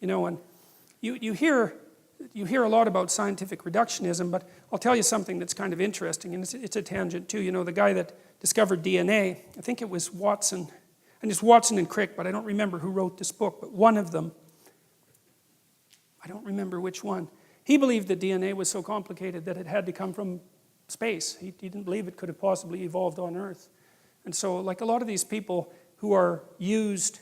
And you hear a lot about scientific reductionism, but I'll tell you something that's kind of interesting, and it's a tangent too. The guy that discovered DNA, I think it was Watson, and it's Watson and Crick, but I don't remember who wrote this book, but one of them, I don't remember which one, he believed that DNA was so complicated that it had to come from space. He didn't believe it could have possibly evolved on Earth. And so, like a lot of these people who are used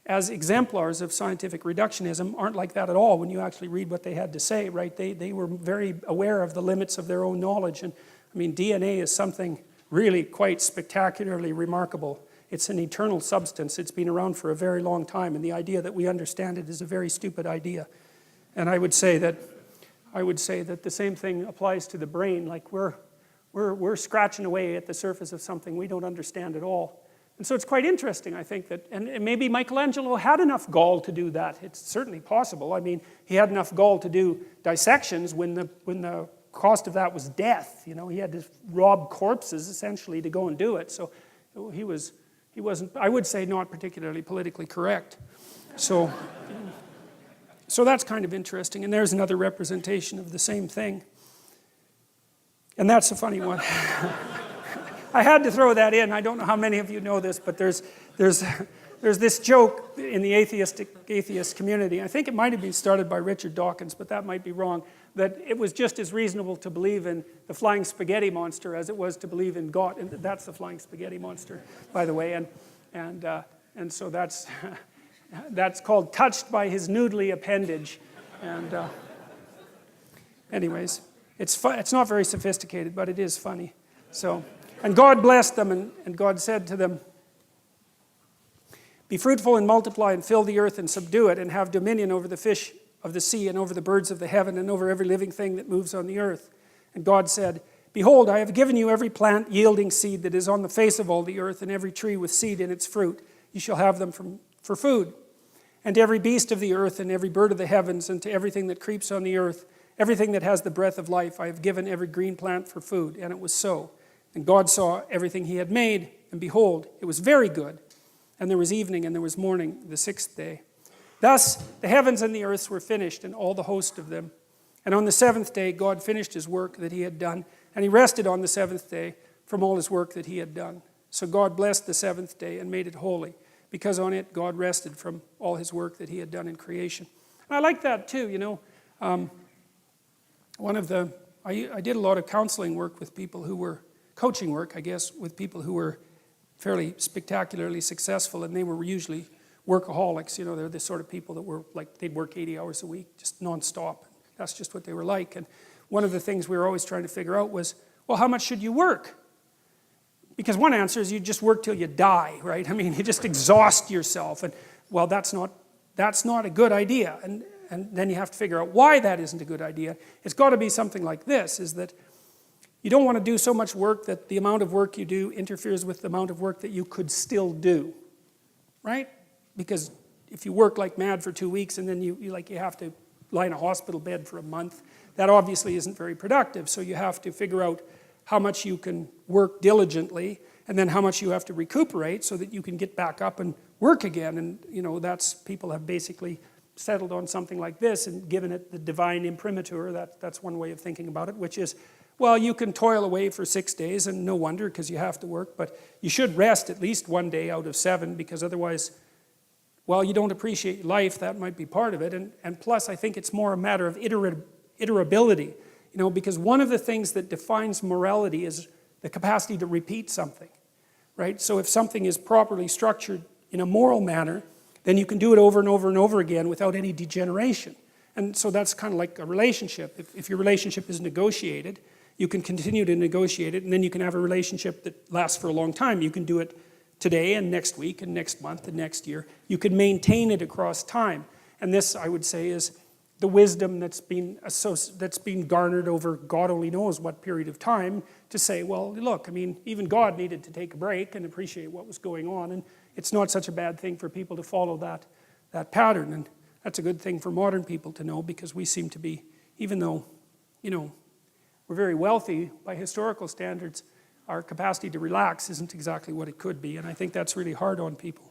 as exemplars of scientific reductionism aren't like that at all when you actually read what they had to say, right? They were very aware of the limits of their own knowledge. And I mean, DNA is something really quite spectacularly remarkable. It's an eternal substance. It's been around for a very long time, and the idea that we understand it is a very stupid idea. And I would say that the same thing applies to the brain. Like we're scratching away at the surface of something we don't understand at all. And so it's quite interesting, I think, that, and maybe Michelangelo had enough gall to do that. It's certainly possible. I mean, he had enough gall to do dissections when the cost of that was death. He had to rob corpses, essentially, to go and do it. So he wasn't, I would say, not particularly politically correct. So that's kind of interesting. And there's another representation of the same thing. And that's a funny one. I had to throw that in. I don't know how many of you know this, but there's this joke in the atheist community. I think it might have been started by Richard Dawkins, but that might be wrong, that it was just as reasonable to believe in the flying spaghetti monster as it was to believe in God. And that's the flying spaghetti monster, by the way. And so that's called touched by his noodly appendage. And anyways, it's not very sophisticated, but it is funny. So. And God blessed them, and God said to them, "Be fruitful and multiply and fill the earth and subdue it and have dominion over the fish of the sea and over the birds of the heaven and over every living thing that moves on the earth." And God said, "Behold, I have given you every plant yielding seed that is on the face of all the earth and every tree with seed in its fruit. You shall have them for food. And to every beast of the earth and every bird of the heavens and to everything that creeps on the earth, everything that has the breath of life, I have given every green plant for food." And it was so. And God saw everything he had made, and behold, it was very good. And there was evening and there was morning, the sixth day. Thus the heavens and the earth were finished, and all the host of them. And on the seventh day God finished his work that he had done, and he rested on the seventh day from all his work that he had done. So God blessed the seventh day and made it holy, because on it God rested from all his work that he had done in creation. And I like that too, I did a lot of counseling work with people who were coaching work, I guess, with people who were fairly spectacularly successful, and they were usually workaholics. They're the sort of people that were like, they'd work 80 hours a week, just nonstop. That's just what they were like. And one of the things we were always trying to figure out was, well, how much should you work? Because one answer is you just work till you die, right? I mean, you just exhaust yourself. And well, that's not a good idea. And then you have to figure out why that isn't a good idea. It's got to be something like this, is that you don't want to do so much work that the amount of work you do interferes with the amount of work that you could still do, right? Because if you work like mad for 2 weeks and then you have to lie in a hospital bed for a month, that obviously isn't very productive. So you have to figure out how much you can work diligently and then how much you have to recuperate so that you can get back up and work again. And people have basically settled on something like this and given it the divine imprimatur. That's one way of thinking about it, which is, well, you can toil away for 6 days, and no wonder, because you have to work, but you should rest at least 1 day out of 7, because otherwise, well, you don't appreciate life. That might be part of it. And plus, I think it's more a matter of iterability, because one of the things that defines morality is the capacity to repeat something, right? So if something is properly structured in a moral manner, then you can do it over and over and over again without any degeneration. And so that's kind of like a relationship. If your relationship is negotiated, you can continue to negotiate it, and then you can have a relationship that lasts for a long time. You can do it today and next week and next month and next year. You can maintain it across time. And this, I would say, is the wisdom that's been garnered over God only knows what period of time, to say, well, look, I mean, even God needed to take a break and appreciate what was going on, and it's not such a bad thing for people to follow that pattern. And that's a good thing for modern people to know, because we seem to be, even though, we're very wealthy by historical standards, our capacity to relax isn't exactly what it could be, and I think that's really hard on people.